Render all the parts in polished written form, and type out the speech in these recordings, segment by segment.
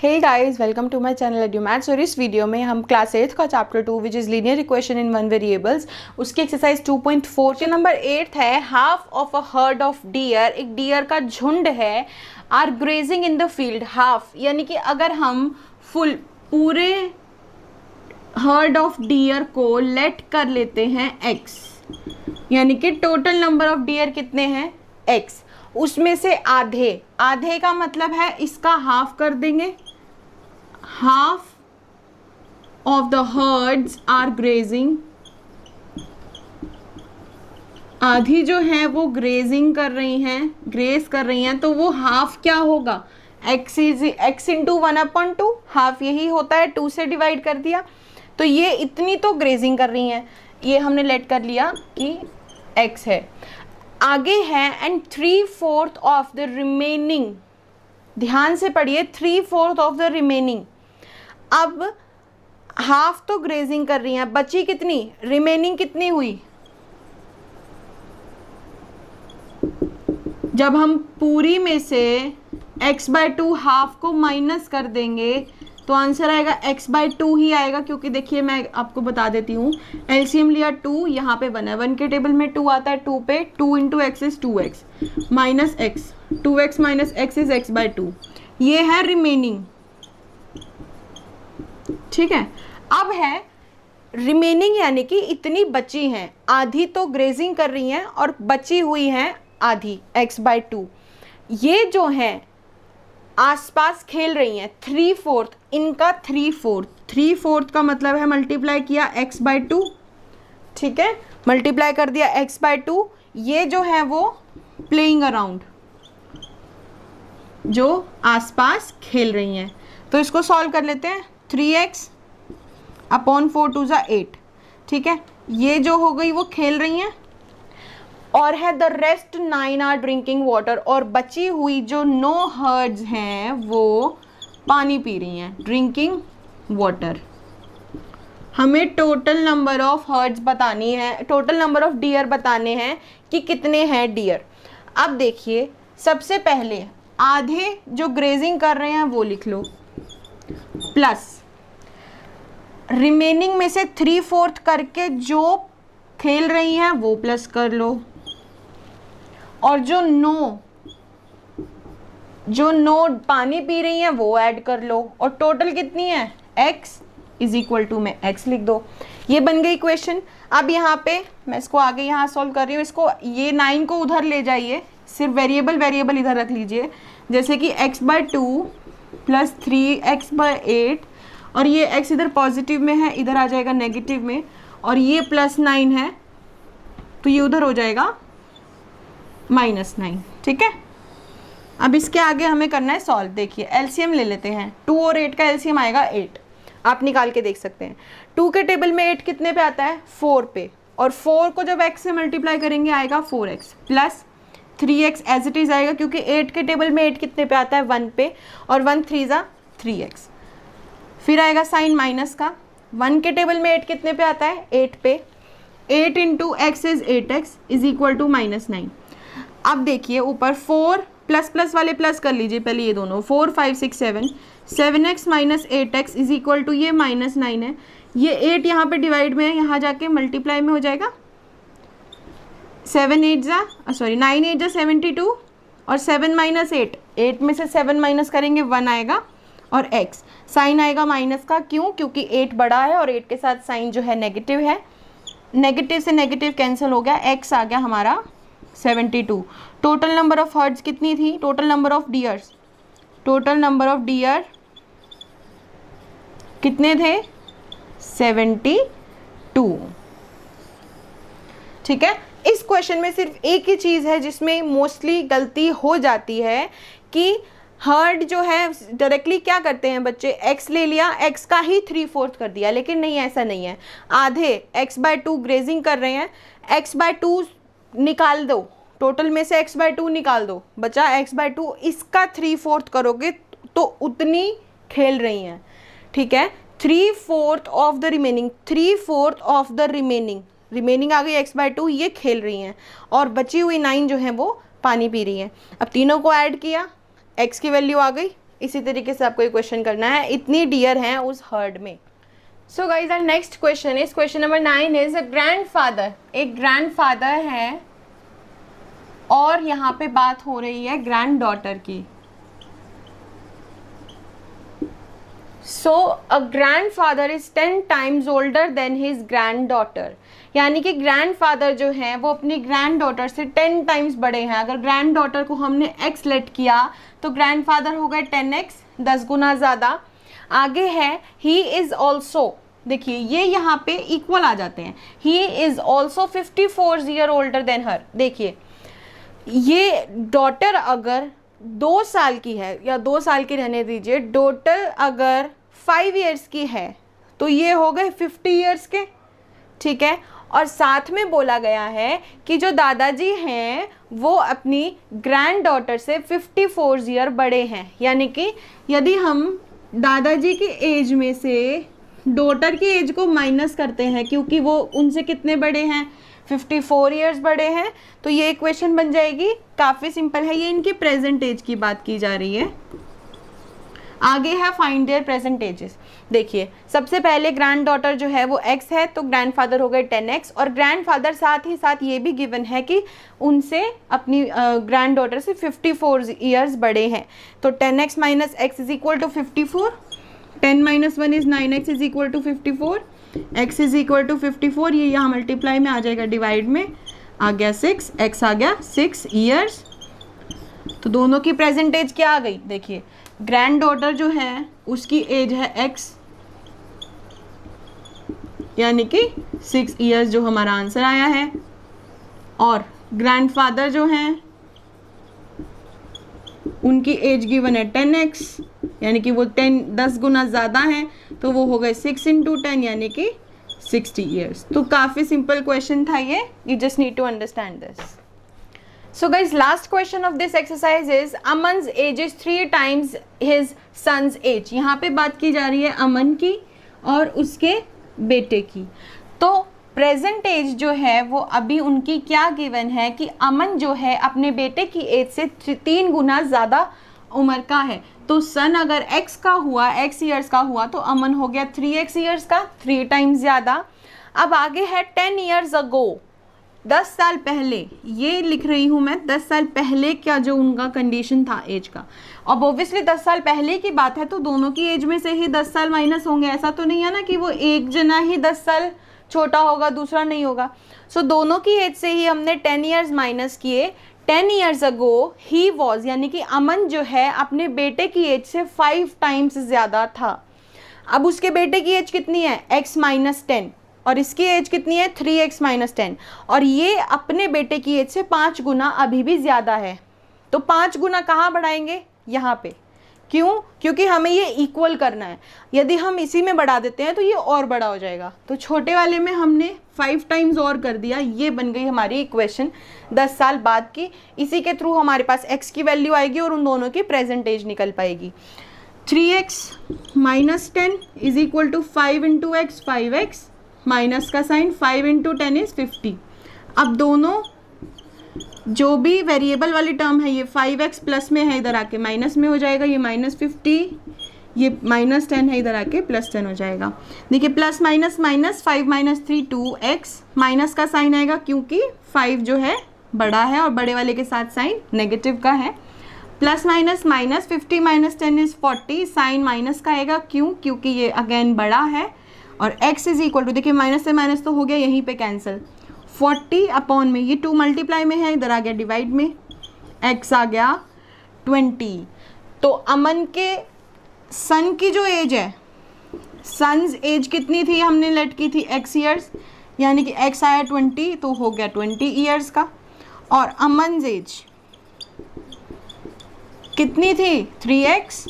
Hey guys, welcome to my channel Edu Maths. और इस video में हम क्लास 8 का chapter 2 which is linear equation in one variables, उसकी एक्सरसाइज 2.4 के नंबर 8 है। Half of a herd of deer, एक डियर का झुंड है, are grazing in the field. Half यानी कि अगर हम पूरे हर्ड ऑफ डियर को लेट कर लेते हैं x, यानी कि टोटल नंबर ऑफ डियर कितने हैं x, उसमें से आधे का मतलब है इसका हाफ कर देंगे। Half of the herds are grazing, आधी जो है वो ग्रेजिंग कर रही हैं, ग्रेज कर रही हैं, तो वो हाफ क्या होगा, x इंटू 1/2। हाफ यही होता है, 2 से डिवाइड कर दिया, तो ये इतनी तो ग्रेजिंग कर रही हैं, ये हमने लेट कर लिया कि x है। आगे है एंड 3/4 ऑफ द रिमेनिंग, ध्यान से पढ़िए, 3/4 ऑफ द रिमेनिंग। अब हाफ तो ग्रेजिंग कर रही हैं, बची कितनी, रिमेनिंग कितनी हुई। जब हम पूरी में से x/2 हाफ को माइनस कर देंगे तो आंसर आएगा x/2 ही आएगा, क्योंकि देखिए मैं आपको बता देती हूँ, एलसीएम लिया 2, यहाँ पे 1 है, 1 के टेबल में 2 आता है, 2 पे 2 into x is 2x minus x, 2x minus x is x/2, ये है रिमेनिंग। ठीक है, अब है रिमेनिंग यानी कि इतनी बची हैं, आधी तो ग्रेजिंग कर रही हैं और बची हुई हैं आधी, x/2। ये जो है आसपास खेल रही हैं, 3/4, इनका 3/4 का मतलब है मल्टीप्लाई किया x/2। ठीक है, मल्टीप्लाई कर दिया x/2। ये जो है वो प्लेइंग अराउंड, जो आसपास खेल रही हैं, तो इसको सॉल्व कर लेते हैं। 3x upon 4 2 = 8। ठीक है, ये जो हो गई वो खेल रही हैं, और है the rest 9 are drinking water, और बची हुई जो 9 हर्ड्स हैं वो पानी पी रही हैं, ड्रिंकिंग वाटर। हमें टोटल नंबर ऑफ हर्ड्स बतानी है, टोटल नंबर ऑफ डियर बताने हैं कि कितने हैं डियर। अब देखिए, सबसे पहले आधे जो ग्रेजिंग कर रहे हैं वो लिख लो, प्लस रिमेनिंग में से 3/4 करके जो खेल रही हैं वो प्लस कर लो, और जो 9 पानी पी रही हैं वो ऐड कर लो, और टोटल कितनी है x इज इक्वल टू, में x लिख दो। ये बन गई इक्वेशन। अब यहाँ पे मैं इसको आगे यहाँ सॉल्व कर रही हूँ, इसको ये 9 को उधर ले जाइए, सिर्फ वेरिएबल इधर रख लीजिए, जैसे कि x/2 प्लस 3x/8, और ये x इधर पॉजिटिव में है, इधर आ जाएगा नेगेटिव में, और ये +9 है तो ये उधर हो जाएगा -9। ठीक है, अब इसके आगे हमें करना है सॉल्व। देखिए एलसीएम ले लेते हैं, 2 और 8 का एलसीएम आएगा 8, आप निकाल के देख सकते हैं। 2 के टेबल में 8 कितने पे आता है, 4 पे, और 4 को जब x से मल्टीप्लाई करेंगे आएगा 4x plus 3x as it is आएगा, क्योंकि 8 के टेबल में 8 कितने पे आता है, 1 पे, और 1 3 = 3x। फिर आएगा साइन माइनस का, 1 के टेबल में 8 कितने पे आता है, 8 पे, 8 into x is 8x is equal to -9। अब देखिए ऊपर 4 प्लस वाले प्लस कर लीजिए पहले, ये दोनों 4 5 6 7x minus 8x is equal to, ये -9 है, ये 8 यहाँ पे डिवाइड में है, यहाँ जाके मल्टीप्लाई में हो जाएगा, 9 8 = 72, और 7 - 8 में से 7 माइनस करेंगे 1 आएगा, और x साइन आएगा माइनस का, क्यों, क्योंकि 8 बड़ा है और 8 के साथ साइन जो है नेगेटिव है, नेगेटिव से नेगेटिव कैंसिल हो गया, x आ गया हमारा 72। टोटल नंबर ऑफ हर्ड्स कितनी थी, total number of dears, total number of dear कितने थे, 72। ठीक है, इस क्वेश्चन में सिर्फ एक ही चीज़ है जिसमें मोस्टली गलती हो जाती है कि हर्ड जो है डायरेक्टली क्या करते हैं बच्चे, x ले लिया, x का ही 3/4 कर दिया, लेकिन नहीं, ऐसा नहीं है। आधे x/2 ग्रेजिंग कर रहे हैं, x/2 निकाल दो, टोटल में से x/2 निकाल दो, बचा x/2, इसका 3/4 करोगे तो उतनी खेल रही हैं। ठीक है, 3/4 of the remaining, 3/4 of the remaining आ गई x/2, ये खेल रही हैं, और बची हुई 9 जो है वो पानी पी रही हैं। अब तीनों को ऐड किया, x की वैल्यू आ गई इसी तरीके से आपको ये क्वेश्चन करना है, इतनी डियर हैं उस हर्ड में। So guys our next question is question number 9 is a grandfather, एक ग्रैंडफादर है और यहाँ पे बात हो रही है ग्रैंड डॉटर की। So a grandfather is 10 times older than his granddaughter, यानी कि ग्रैंडफादर जो है वो अपनी ग्रैंड डॉटर से 10 times बड़े हैं। अगर ग्रैंड डॉटर को हमने x लेट किया तो ग्रैंडफादर हो गए 10x, 10 गुना ज़्यादा। आगे है ही इज़ ऑल्सो, देखिए ये यहाँ पे इक्वल आ जाते हैं, he is also 54 years older than her। देखिए ये डॉटर अगर 2 साल की है, या 2 साल की रहने दीजिए, डॉटर अगर 5 years की है तो ये हो गए 50 years के, ठीक है। और साथ में बोला गया है कि जो दादाजी हैं वो अपनी ग्रैंड डॉटर से 54 years बड़े हैं, यानी कि यदि हम दादाजी की एज में से डॉटर की एज को माइनस करते हैं, क्योंकि वो उनसे कितने बड़े हैं, 54 years बड़े हैं, तो ये इक्वेशन बन जाएगी। काफ़ी सिंपल है, ये इनकी प्रेजेंट एज की बात की जा रही है। आगे है फाइंड देयर प्रेजेंट एजेस। देखिए सबसे पहले ग्रैंड डॉटर जो है वो x है, तो ग्रैंडफादर हो गए 10x, और ग्रैंडफादर साथ ही साथ ये भी गिवन है कि उनसे अपनी ग्रैंड डॉटर से 54 years बड़े हैं। तो 10x minus x is equal to 54, 10 minus 1 is 9x is equal to 54, x is equal to 54, ये यहाँ मल्टीप्लाई में आ जाएगा, डिवाइड में आ गया 6, x आ गया 6 years। तो दोनों की प्रेजेंट एज क्या आ गई, देखिए ग्रैंड डॉटर जो है उसकी एज है x, यानी कि 6 years जो हमारा आंसर आया है, और ग्रैंडफादर जो हैं उनकी एज गिवन है 10x, यानी कि वो 10 गुना ज़्यादा हैं, तो वो हो गए 6 into 10 यानी कि 60 years। तो काफ़ी सिंपल क्वेश्चन था ये, you just need to understand this. So guys, last question of this exercise is Aman's age is 3 times his son's age। यहाँ पे बात की जा रही है अमन की और उसके बेटे की। तो प्रेजेंट एज जो है वो अभी उनकी क्या गिवन है कि अमन जो है अपने बेटे की एज से 3 गुना ज़्यादा उम्र का है। तो सन अगर x का हुआ, x years का हुआ, तो अमन हो गया 3x years का, 3 times ज़्यादा। अब आगे है 10 years ago, 10 साल पहले, ये लिख रही हूँ मैं, 10 साल पहले क्या जो उनका कंडीशन था एज का। अब ऑब्वियसली 10 साल पहले की बात है तो दोनों की एज में से ही 10 साल माइनस होंगे, ऐसा तो नहीं है ना कि वो एक जना ही 10 साल छोटा होगा दूसरा नहीं होगा। सो दोनों की एज से ही हमने 10 years माइनस किए। 10 years ago ही वॉज, यानी कि अमन जो है अपने बेटे की एज से 5 times ज़्यादा था। अब उसके बेटे की एज कितनी है, x माइनस 10, और इसकी एज कितनी है 3x माइनस 10, और ये अपने बेटे की एज से 5 गुना अभी भी ज़्यादा है। तो 5 गुना कहाँ बढ़ाएंगे, यहाँ पे। क्यों, क्योंकि हमें ये इक्वल करना है। यदि हम इसी में बढ़ा देते हैं तो ये और बड़ा हो जाएगा, तो छोटे वाले में हमने 5 times और कर दिया। ये बन गई हमारी इक्वेशन 10 साल बाद की। इसी के थ्रू हमारे पास x की वैल्यू आएगी और उन दोनों की प्रेजेंट एज निकल पाएगी। 3x minus 10 is equal to 5 into x, 5x minus का साइन, 5 into 10 इज 50। अब दोनों जो भी वेरिएबल वाली टर्म है, ये 5x प्लस में है, इधर आके माइनस में हो जाएगा, ये माइनस 50, ये माइनस 10 है, इधर आके प्लस 10 हो जाएगा। देखिए plus minus minus, 5 minus 3 2x, minus का साइन आएगा क्योंकि 5 जो है बड़ा है और बड़े वाले के साथ साइन नेगेटिव का है। Plus minus minus, 50 minus 10 is 40, sign minus का आएगा, क्यों, क्योंकि ये अगेन बड़ा है। और x इज इक्वल टू, देखिए माइनस से माइनस तो हो गया यहीं पे कैंसिल, 40 अपॉन में ये 2 मल्टीप्लाई में है, इधर आ गया डिवाइड में, x आ गया 20। तो अमन के सन की जो एज है, सन्स एज कितनी थी हमने लेट की थी x ईयर्स, यानी कि x आया 20, तो हो गया 20 ईयर्स का। और अमन एज कितनी थी 3x,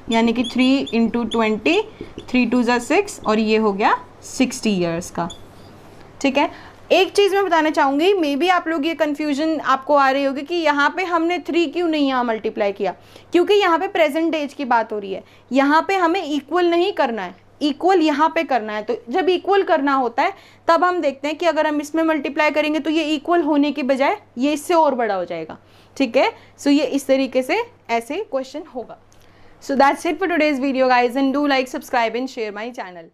यानी कि 3 into 20, 3 2 ज़ा 6, और ये हो गया 60 ईयर्स का। ठीक है, एक चीज़ मैं बताना चाहूँगी, मे बी आप लोग ये कन्फ्यूजन आपको आ रही होगी कि यहाँ पे हमने 3 क्यों नहीं यहाँ मल्टीप्लाई किया, क्योंकि यहाँ पे प्रेजेंट एज की बात हो रही है। यहाँ पे हमें इक्वल नहीं करना है, इक्वल यहाँ पे करना है। तो जब इक्वल करना होता है तब हम देखते हैं कि अगर हम इसमें मल्टीप्लाई करेंगे तो ये इक्वल होने के बजाय ये इससे और बड़ा हो जाएगा। ठीक है, सो ये इस तरीके से ऐसे क्वेश्चन होगा। So that's it for today's video guys, and do like, subscribe and share my channel.